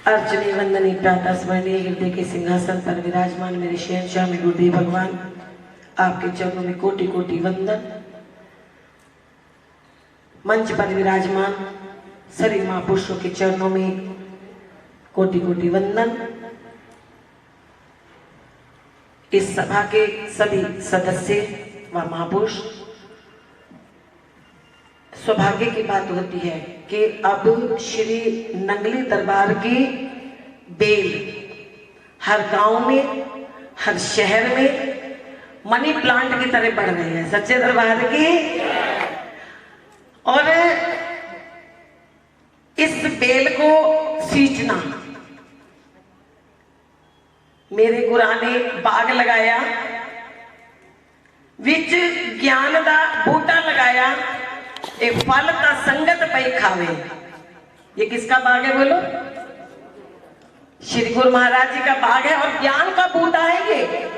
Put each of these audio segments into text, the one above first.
अर्चनी वंदनी प्रातः स्मरणीय हृदय के सिंहासन पर विराजमान मेरे शहंशाह में गुरुदेव भगवान, आपके चरणों में कोटि कोटि वंदन। मंच पर विराजमान सभी महापुरुषों के चरणों में कोटि कोटि वंदन। इस सभा के सभी सदस्य व महापुरुष, सौभाग्य की बात होती है कि अब श्री नंगली दरबार की बेल हर गांव में, हर शहर में मनी प्लांट की तरह बढ़ रही है। सच्चे दरबार की। और इस बेल को सींचना, मेरे गुरा ने बाग लगाया, विच ज्ञान दा बूटा लगाया, एक फल का संगत पई खावे। ये किसका बाग है बोलो? श्री गुरु महाराज जी का बाग है और ज्ञान का बूटा है ये,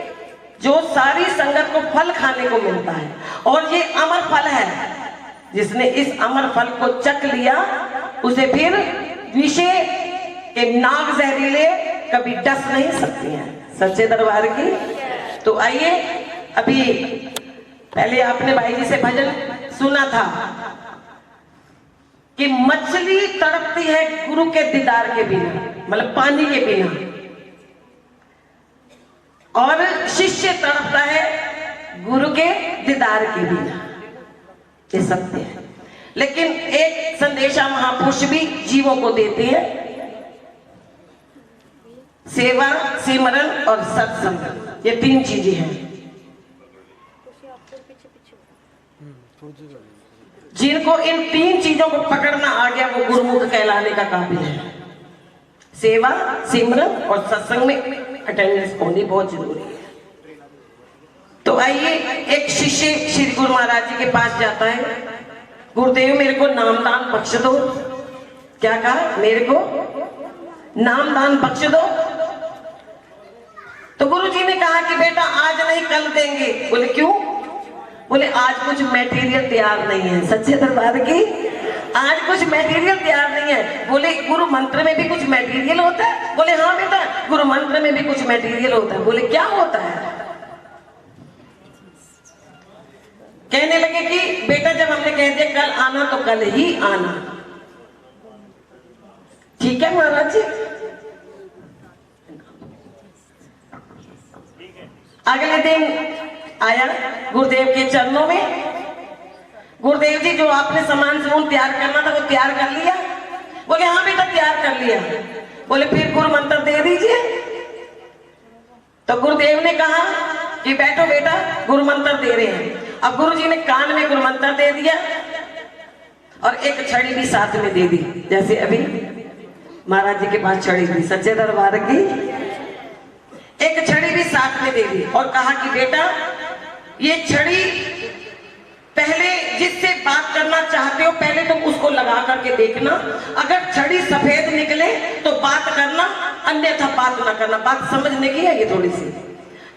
जो सारी संगत को फल खाने को मिलता है। और ये अमर फल है, जिसने इस अमर फल को चख लिया उसे फिर विषय के नाग जहरीले कभी डस नहीं सकती हैं। सच्चे दरबार की। तो आइए, अभी पहले आपने भाई जी से भजन सुना था कि मछली तड़पती है गुरु के दीदार के बिना, मतलब पानी के बिना, और शिष्य तड़पता है गुरु के दीदार के बिना। ये सत्य है। लेकिन एक संदेशा महापुरुष भी जीवों को देते हैं, सेवा, सिमरन और सत्संग। ये तीन चीजें हैं जिनको इन तीन चीजों को पकड़ना आ गया वो गुरुमुख कहलाने का काबिल है। सेवा, सिमरन और सत्संग में अटेंडेंस होनी बहुत जरूरी है। तो आइए, एक शिष्य श्री गुरु महाराज जी के पास जाता है, गुरुदेव मेरे को नामदान बख्श दो। क्या कहा? मेरे को नामदान बख्श दो। तो गुरु जी ने कहा कि बेटा आज नहीं कल देंगे। बोले क्यों? बोले आज कुछ मटेरियल तैयार नहीं है। सच्चे दरबार की। आज कुछ मटेरियल तैयार नहीं है। बोले गुरु मंत्र में भी कुछ मटेरियल होता है? बोले हाँ बेटा, गुरु मंत्र में भी कुछ मटेरियल होता है। बोले क्या होता है? कहने लगे कि बेटा जब हमने कह दिया कल आना तो कल ही आना। ठीक है महाराज जी। अगले दिन आया गुरुदेव के चरणों में, गुरुदेव जी जो आपने सामान तैयार करना था वो तैयार कर लिया? बोले हाँ बेटा तैयार कर लिया। बोले फिर गुरु मंत्र दे दीजिए। तो गुरुदेव ने कहा कि बैठो बेटा, गुरु मंत्र दे रहे हैं। अब गुरु जी ने कान में गुरु मंत्र दे दिया और एक छड़ी भी साथ में दे दी, जैसे अभी महाराज जी के पास छड़ी थी। सच्चे दरबार की। एक छड़ी भी साथ में दे दी और कहा कि बेटा ये छड़ी, पहले जिससे बात करना चाहते हो पहले तुम उसको लगा करके देखना। अगर छड़ी सफेद निकले तो बात करना, अन्यथा बात ना करना। बात समझने की है ये थोड़ी सी।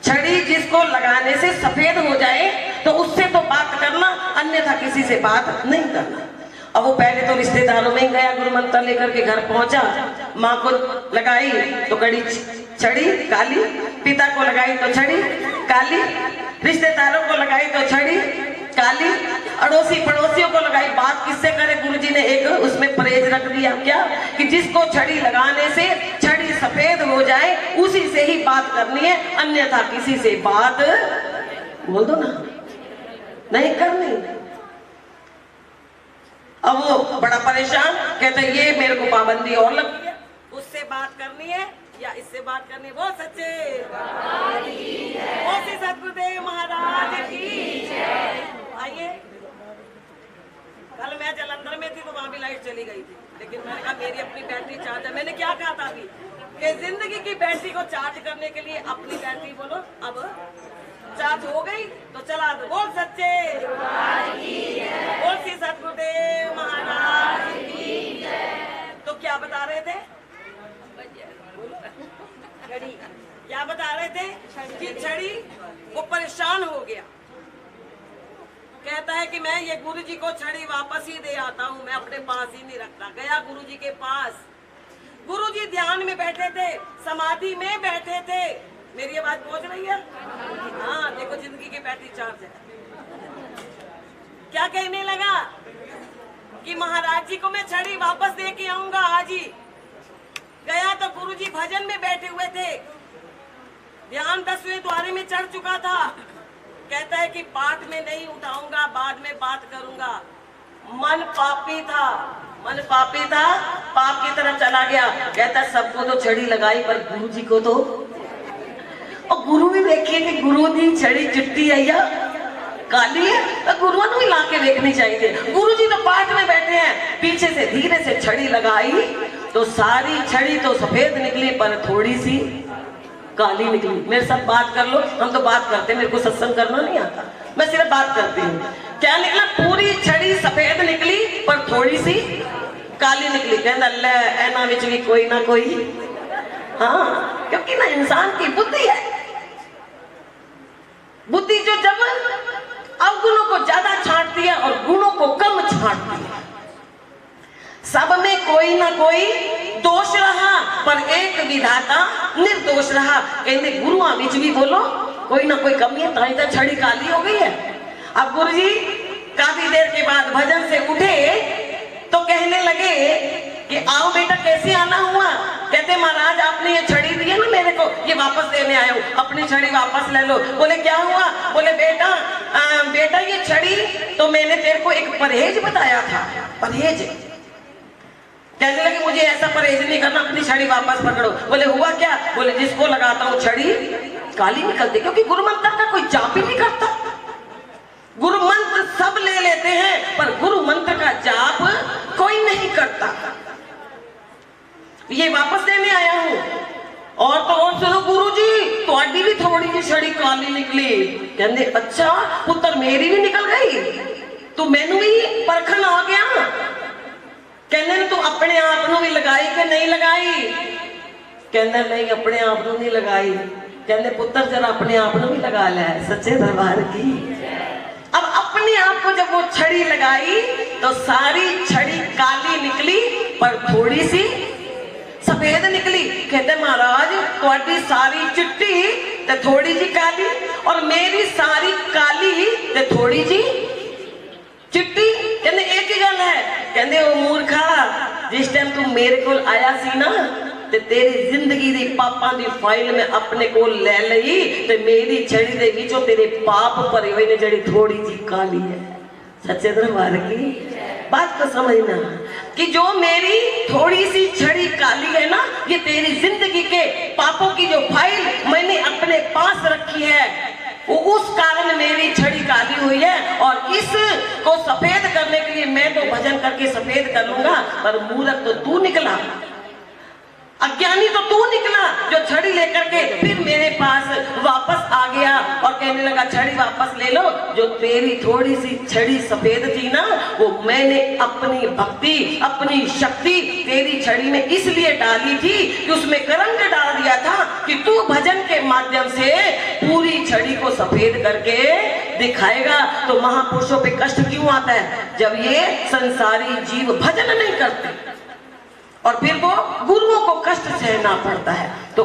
छड़ी जिसको लगाने से सफेद हो जाए तो उससे तो बात करना, अन्यथा किसी से बात नहीं करना। अब वो पहले तो रिश्तेदारों में ही गया, गुरु मंत्र लेकर के घर पहुंचा, माँ को लगाई तो कड़ी छड़ी काली, पिता को लगाई तो छड़ी काली, रिश्तेदारों को लगाई तो छड़ी काली, अड़ोसी पड़ोसियों को लगाई। बात किससे करे? गुरुजी ने एक उसमें परहेज रख दिया, क्या कि जिसको छड़ी लगाने से छड़ी सफेद हो जाए उसी से ही बात करनी है, अन्यथा किसी से बात, बोल दो ना, नहीं करनी। अब वो बड़ा परेशान, कहता है ये मेरे को पाबंदी और लग गई है, उससे बात करनी है या इससे बात करनी है। वो सच्चे वो श्री सतगुरुदेव महाराज की। आइए, कल मैं जलंधर में थी तो वहां भी लाइट चली गई थी, लेकिन मैंने कहा मेरी अपनी बैटरी चार्ज है। मैंने क्या कहा था अभी कि जिंदगी की बैटरी को चार्ज करने के लिए अपनी बैटरी बोलो अब चार्ज हो गई तो चला दो। बोल सच्चे बोल श्री सतगुरुदेव महाराज की। तो क्या बता रहे थे? क्या बता रहे थे कि छड़ी वो परेशान हो गया, कहता है कि मैं ये गुरुजी को छड़ी वापस ही दे आता हूँ, मैं अपने पास ही नहीं रखता। गया गुरुजी के पास, गुरुजी ध्यान बैठे थे, समाधि में बैठे थे। मेरी आवाज पहुंच रही है? हाँ, देखो जिंदगी की बैटरी चार्ज है। क्या कहने लगा कि महाराज जी को मैं छड़ी वापस दे के आऊंगा आज ही। गया तो गुरुजी भजन में बैठे हुए थे, ध्यान 10वें द्वारे में चढ़ चुका था। कहता है कि पाठ में नहीं उठाऊंगा, बाद में बात करूंगा। मन पापी था, मन पापी था, पाप की तरफ चला गया। कहता सबको तो छड़ी लगाई पर गुरु जी को तो। और गुरु भी देखिए कि गुरु की छड़ी चिट्टी है या काली है, तो गुरुओं को भी लाके देखनी चाहिए। गुरु जी तो पाठ में बैठे हैं, पीछे से धीरे से छड़ी लगाई तो सारी छड़ी तो सफेद निकली पर थोड़ी सी काली निकली। मेरे साथ बात कर लो, हम तो बात करते हैं, मेरे को सत्संग करना नहीं आता, मैं सिर्फ बात करती हूँ। क्या निकला? पूरी छड़ी सफेद निकली पर थोड़ी सी काली निकली। कहना ले एना विच भी कोई ना कोई, हाँ, क्योंकि ना इंसान की बुद्धि है, बुद्धि जो जब अवगुणों को ज्यादा छांटती है और गुणों को कम छांटती है। सब में कोई ना कोई दोष रहा पर एक विधाता निर्दोष रहा। कहते गुरुआ विच भी बोलो कोई ना कोई कमी है, ताई तो छड़ी काली हो गई है। अब गुरु जी काफी देर के बाद भजन से उठे तो कहने लगे कि आओ बेटा कैसे आना हुआ। कहते महाराज आपने ये छड़ी दी है ना मेरे को, ये वापस देने आया हूँ, अपनी छड़ी वापस ले लो। बोले क्या हुआ? बोले बेटा बेटा ये छड़ी तो मैंने तेरे को एक परहेज बताया था, परहेज। कहने लगे मुझे ऐसा परहेज नहीं करना, अपनी छड़ी वापस पकड़ो। बोले हुआ क्या? बोले जिसको लगाता हूँ छड़ी काली निकलती, क्योंकि गुरु मंत्र का कोई जाप ही नहीं करता। गुरु मंत्र सब ले लेते हैं पर गुरु मंत्र का जाप कोई नहीं करता। ये वापस देने आया हूं। और तो और सुनो गुरु जी थोड़ी भी थोड़ी जी छड़ी काली निकली। कहते अच्छा पुत्र मेरी भी निकल गई, तो मैनू भी परखन आ गया। कहने तू अपने आप ਨੂੰ भी लगाई कि नहीं लगाई? कहने नहीं अपने आप ਨੂੰ नहीं लगाई। कहने पुत्र जरा अपने आप ਨੂੰ भी लगा ले, सच्चे दरबार की। अब अपने आप को जब वो छड़ी लगाई तो सारी छड़ी काली निकली पर थोड़ी सी सफेद निकली। कहते महाराज थोड़ी सारी चिट्टी ते थोड़ी जी काली और मेरी सारी काली ते थोड़ी जी चिट्टी। कहते एक ही गल है। कहते ओ मूर्खा जिस टाइम तू मेरे को आया सी ना ते तेरी जिंदगी दी पापां दी फाइल में अपने को ले लई ते मेरी छड़ी दे विचों तेरे पाप भरे हुए ने जड़ी थोड़ी जी काली है। सच्चे दरबार की बात को समझना कि जो मेरी थोड़ी सी छड़ी काली है ना, ये तेरी जिंदगी के पापों की जो फाइल मैंने अपने पास रखी है वो उस कारण मेरी छड़ी काली हुई है। और इस को सफेद करने के लिए मैं तो भजन करके सफेद कर लूंगा, पर मूर्ख तो तू निकला, अज्ञानी तो तू निकला जो छड़ी लेकर के फिर मेरे पास वापस आ गया और कहने लगा छड़ी वापस ले लो। जो तेरी थोड़ी सी छड़ी सफेद थी ना, वो मैंने अपनी भक्ति अपनी शक्ति तेरी छड़ी में इसलिए डाली थी कि उसमें करंट डाल दिया था कि तू भजन के माध्यम से पूरी छड़ी को सफेद करके दिखाएगा। तो महापुरुषों पे कष्ट क्यों आता है? जब ये संसारी जीव भजन नहीं करते और फिर वो गुरुओं को कष्ट सहना पड़ता है। तो